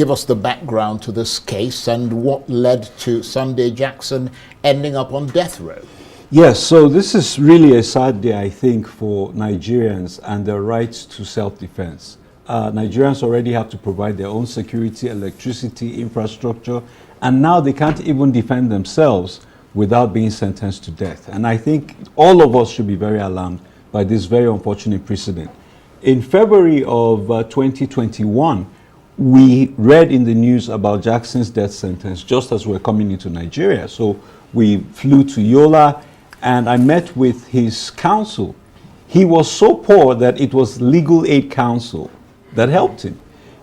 give us the background to this case and what led to Sunday Jackson ending up on death row. Yes, so this is really a sad day, I think, for Nigerians and their rights to self-defense. Nigerians already have to provide their own security, electricity, infrastructure, and now they can't even defend themselves without being sentenced to death. And I think all of us should be very alarmed by this very unfortunate precedent. In February of 2021, we read in the news about Jackson's death sentence just as we were coming into Nigeria. So we flew to Yola and I met with his counsel. He was so poor that it was legal aid counsel that helped him.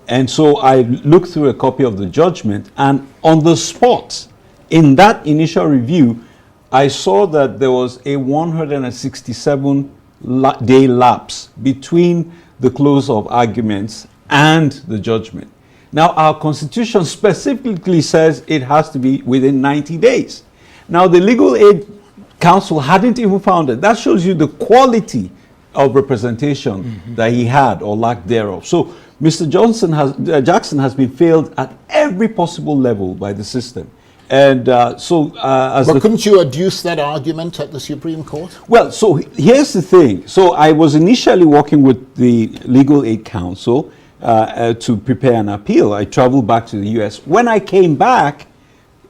And so I looked through a copy of the judgment, and on the spot, in that initial review, I saw that there was a 167-day lapse between the close of arguments and the judgment. Now, our Constitution specifically says it has to be within 90 days. Now, the legal aid counsel hadn't even found it. That shows you the quality of representation that he had or lack thereof. So Mr. Jackson has been failed at every possible level by the system. And but couldn't you adduce that argument at the Supreme Court? Well, so here's the thing. So I was initially working with the legal aid counsel to prepare an appeal. I traveled back to the US. When I came back,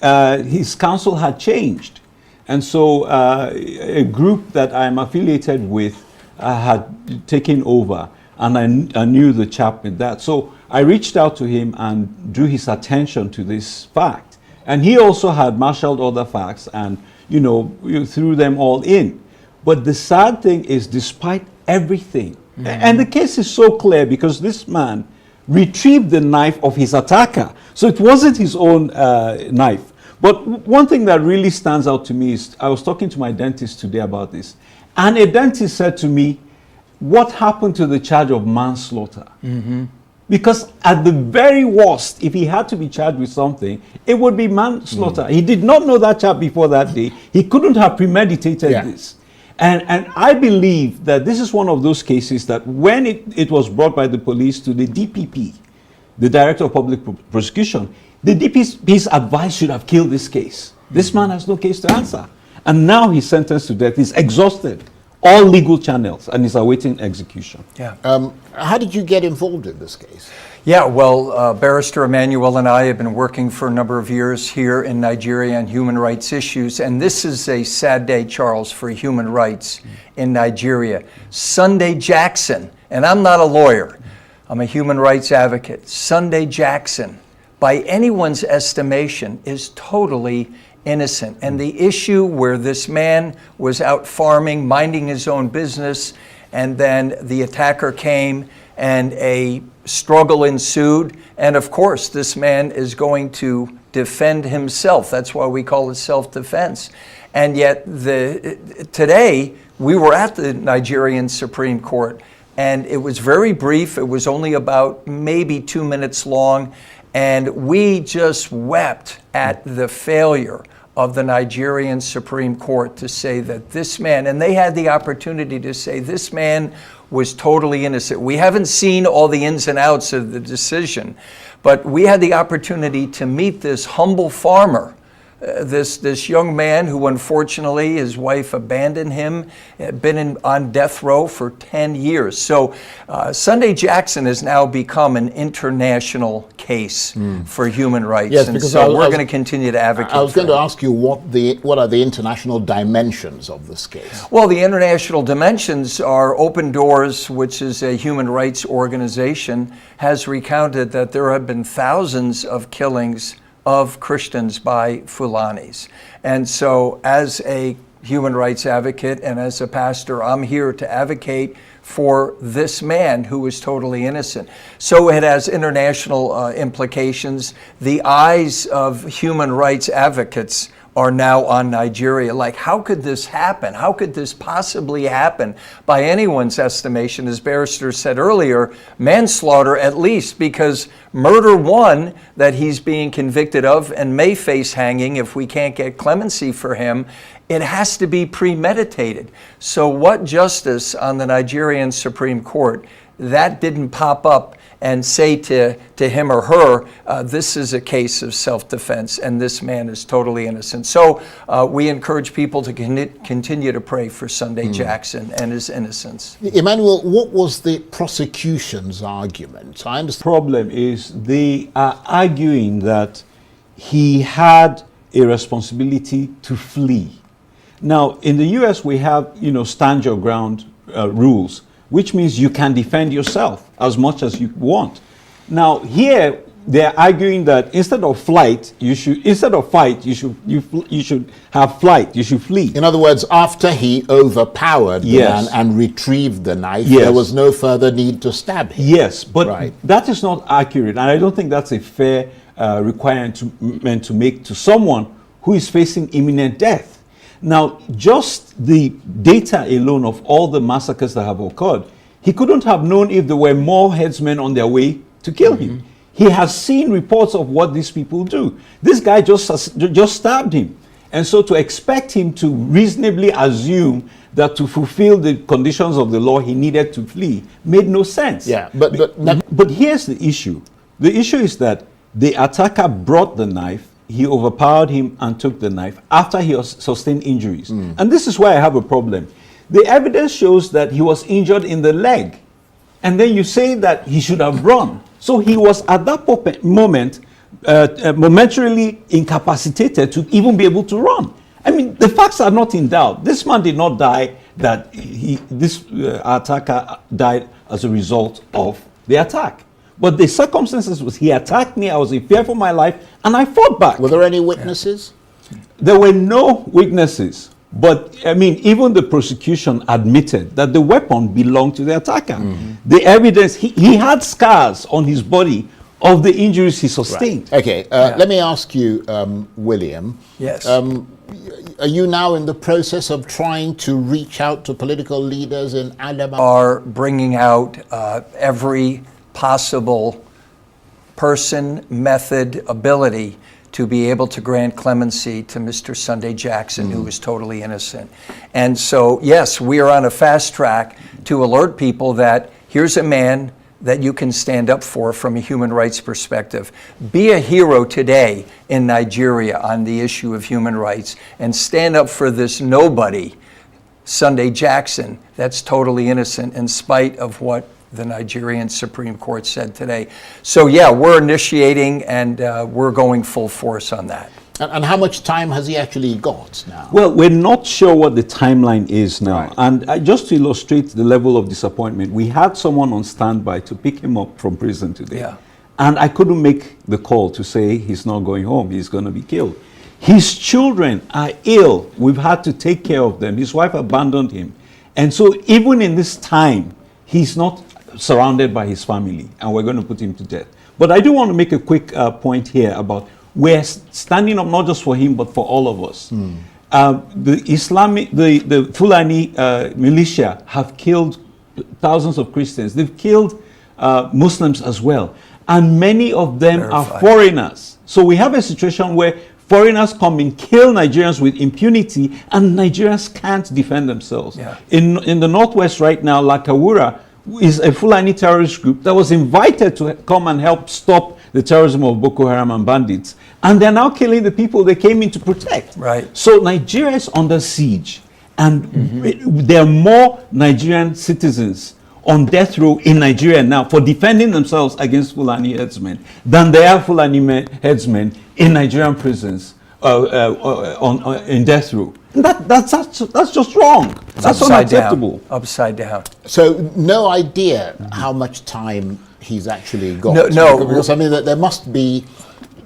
his counsel had changed. And so a group that I'm affiliated with had taken over, and I knew the chap with that. So I reached out to him and drew his attention to this fact. And he also had marshaled other facts and, threw them all in. But the sad thing is, despite everything, and the case is so clear because this man retrieved the knife of his attacker. So it wasn't his own knife. But one thing that really stands out to me is, I was talking to my dentist today about this, and a dentist said to me, what happened to the charge of manslaughter? Because at the very worst, if he had to be charged with something, it would be manslaughter. He did not know that chap before that day. He couldn't have premeditated this. And I believe that this is one of those cases that when it was brought by the police to the DPP, the Director of Public Prosecution, the DPP's advice should have killed this case. This man has no case to answer. And now he's sentenced to death. He's exhausted all legal channels and is awaiting execution. How did you get involved in this case? Yeah, well, Barrister Emmanuel and I have been working for a number of years here in Nigeria on human rights issues, and this is a sad day, Charles, for human rights in Nigeria. Sunday Jackson, and I'm not a lawyer, I'm a human rights advocate. Sunday Jackson, by anyone's estimation, is totally innocent. And the issue where this man was out farming, minding his own business, and then the attacker came and a struggle ensued. And of course, this man is going to defend himself. That's why we call it self-defense. And yet today, we were at the Nigerian Supreme Court, and it was very brief. It was only about maybe 2 minutes long. And we just wept at the failure of the Nigerian Supreme Court to say that this man, and they had the opportunity to say this man was totally innocent. We haven't seen all the ins and outs of the decision, but we had the opportunity to meet this humble farmer, this young man who unfortunately his wife abandoned him, had been on death row for 10 years. So Sunday Jackson has now become an international case for human rights. Yes, and because so we're going to continue to advocate. I was going to ask you what are the international dimensions of this case? Well, the international dimensions are Open Doors, which is a human rights organization, has recounted that there have been thousands of killings of Christians by Fulanis. And so as a human rights advocate and as a pastor, I'm here to advocate for this man who is totally innocent. So it has international implications. The eyes of human rights advocates are now on Nigeria. Like, how could this happen? How could this possibly happen? By anyone's estimation, as Barrister said earlier, manslaughter at least, because murder one that he's being convicted of and may face hanging if we can't get clemency for him, it has to be premeditated. So what justice on the Nigerian Supreme Court, that didn't pop up and say to him or her, this is a case of self-defense and this man is totally innocent. So we encourage people to continue to pray for Sunday Jackson and his innocence. Emmanuel, what was the prosecution's argument? I understand. Problem is they are arguing that he had a responsibility to flee. Now, in the US, we have, stand your ground rules, which means you can defend yourself as much as you want. Now, here, they're arguing that instead of fight, you should have flight, you should flee. In other words, after he overpowered the man and retrieved the knife, there was no further need to stab him. Yes, but that is not accurate, and I don't think that's a fair requirement to make to someone who is facing imminent death. Now, just the data alone of all the massacres that have occurred, he couldn't have known if there were more headsmen on their way to kill him. He has seen reports of what these people do. This guy just stabbed him. And so to expect him to reasonably assume that to fulfill the conditions of the law he needed to flee made no sense. Yeah, but here's the issue. The issue is that the attacker brought the knife, he overpowered him and took the knife after he sustained injuries. And this is why I have a problem. The evidence shows that he was injured in the leg. And then you say that he should have run. So he was at that moment momentarily incapacitated to even be able to run. I mean, the facts are not in doubt. This man did not die, that this attacker died as a result of the attack. But the circumstances was he attacked me, I was in fear for my life, and I fought back. Were there any witnesses? There were no witnesses. But, I mean, even the prosecution admitted that the weapon belonged to the attacker. The evidence, he had scars on his body of the injuries he sustained. Right. Okay, let me ask you, William. Yes. Are you now in the process of trying to reach out to political leaders in Alabama? Are bringing out every possible person, method, ability to be able to grant clemency to Mr. Sunday Jackson, who is totally innocent. And so, yes, we are on a fast track to alert people that here's a man that you can stand up for from a human rights perspective. Be a hero today in Nigeria on the issue of human rights and stand up for this nobody, Sunday Jackson, that's totally innocent in spite of what the Nigerian Supreme Court said today. So yeah, we're initiating and we're going full force on that. And how much time has he actually got now? Well, we're not sure what the timeline is now. Right. And just to illustrate the level of disappointment, we had someone on standby to pick him up from prison today. Yeah. And I couldn't make the call to say he's not going home, he's going to be killed. His children are ill. We've had to take care of them. His wife abandoned him. And so even in this time, he's not surrounded by his family, and we're going to put him to death. But I do want to make a quick point here about we're standing up not just for him, but for all of us. The Fulani militia have killed thousands of Christians. They've killed Muslims as well. And many of them are foreigners. So we have a situation where foreigners come and kill Nigerians with impunity, and Nigerians can't defend themselves. Yeah. In the Northwest right now, Lakawura is a Fulani terrorist group that was invited to come and help stop the terrorism of Boko Haram and bandits. And they're now killing the people they came in to protect. Right. So Nigeria is under siege. And there are more Nigerian citizens on death row in Nigeria now for defending themselves against Fulani herdsmen than there are Fulani herdsmen in Nigerian prisons in death row. That's just wrong. That's unacceptable. Upside down. So no idea how much time he's actually got. No. Because I mean that there must be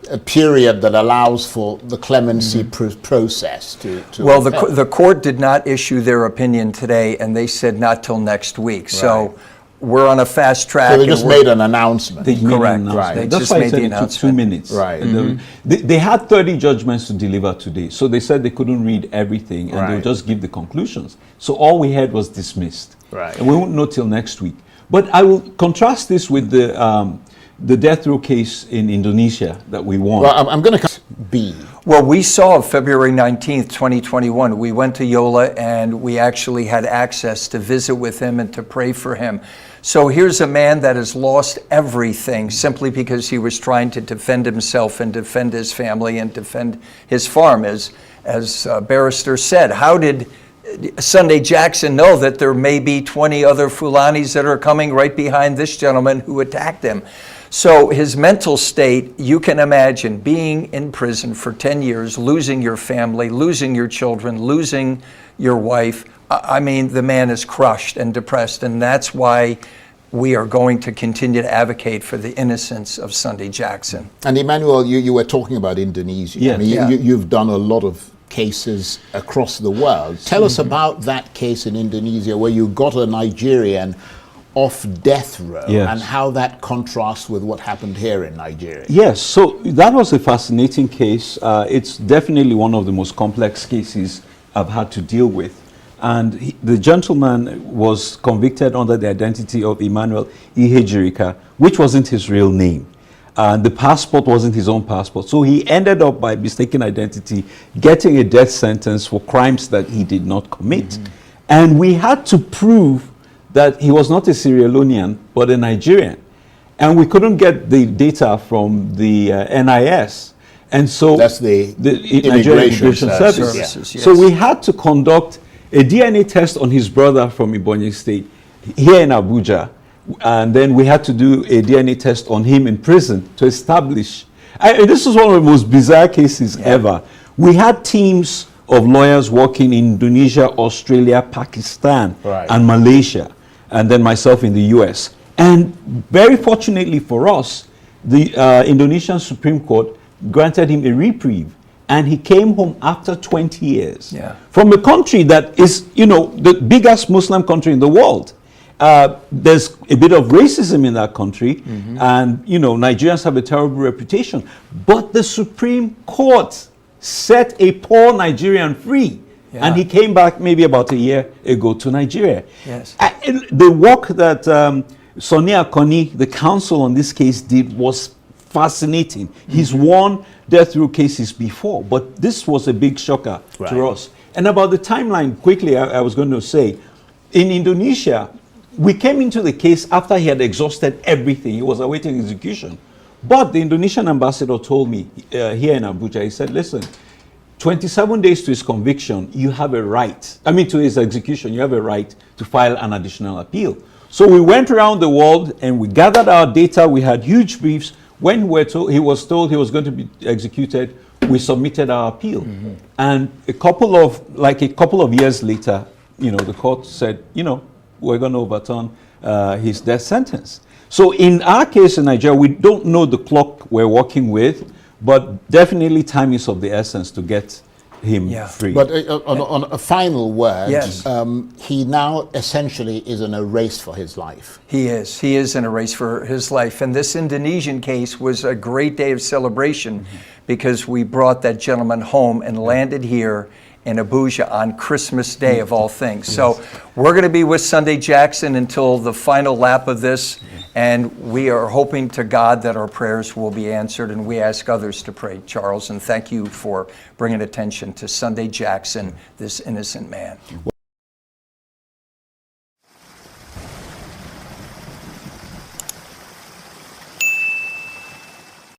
a period that allows for the clemency process to well, the court did not issue their opinion today, and they said not till next week. Right. So we're on a fast track. So they just made an announcement. Correct. Right. They just made the announcement. It took 2 minutes. Right. They had 30 judgments to deliver today, so they said they couldn't read everything, and they'll just give the conclusions. So all we had was dismissed. Right. And we won't know till next week. But I will contrast this with the the death row case in Indonesia that we won. Well, I'm going to B. Well, we saw February 19th, 2021. We went to Yola and we actually had access to visit with him and to pray for him. So here's a man that has lost everything simply because he was trying to defend himself and defend his family and defend his farm. As Barrister said, how did Sunday Jackson know that there may be 20 other Fulanis that are coming right behind this gentleman who attacked him? So his mental state, you can imagine being in prison for 10 years, losing your family, losing your children, losing your wife. I mean, the man is crushed and depressed, and that's why we are going to continue to advocate for the innocence of Sunday Jackson. And Emmanuel, you were talking about Indonesia. Yes. I mean, Yeah. you've done a lot of cases across the world. Tell us about that case in Indonesia where you got a Nigerian off death row, Yes. and how that contrasts with what happened here in Nigeria. Yes, so that was a fascinating case. It's definitely one of the most complex cases I've had to deal with. And the gentleman was convicted under the identity of Emmanuel Ihejirika, which wasn't his real name. And the passport wasn't his own passport. So he ended up, by mistaken identity, getting a death sentence for crimes that he did not commit. Mm-hmm. And we had to prove that he was not a Sierra Leonean, but a Nigerian. And we couldn't get the data from the NIS. And so That's the Nigerian Immigration Service. Services, yes. So we had to conduct a DNA test on his brother from Ebonyi State here in Abuja. And then we had to do a DNA test on him in prison to establish. This is one of the most bizarre cases ever. We had teams of lawyers working in Indonesia, Australia, Pakistan, and Malaysia, and then myself in the US. And very fortunately for us, the Indonesian Supreme Court granted him a reprieve, and he came home after 20 years from a country that is, the biggest Muslim country in the world. There's a bit of racism in that country, and Nigerians have a terrible reputation. But the Supreme Court set a poor Nigerian free, and he came back maybe about a year ago to Nigeria. Yes. The work that Sonia Koni, the counsel on this case, did was fascinating. He's won death row cases before, but this was a big shocker to us. And about the timeline, quickly, I was going to say, in Indonesia, we came into the case after he had exhausted everything. He was awaiting execution. But the Indonesian ambassador told me here in Abuja, he said, listen, 27 days to his conviction, you have a right, to his execution, you have a right to file an additional appeal. So we went around the world and we gathered our data. We had huge briefs. When he was told he was going to be executed, we submitted our appeal. And a couple of years later, the court said, we're going to overturn his death sentence. So in our case in Nigeria, we don't know the clock we're working with, but definitely time is of the essence to get him free. But on a final word, Yes. he now essentially is in a race for his life. He is. He is in a race for his life. And this Indonesian case was a great day of celebration because we brought that gentleman home and landed here in Abuja on Christmas Day of all things. So we're going to be with Sunday Jackson until the final lap of this, and we are hoping to God that our prayers will be answered, and we ask others to pray, Charles, and thank you for bringing attention to Sunday Jackson, this innocent man.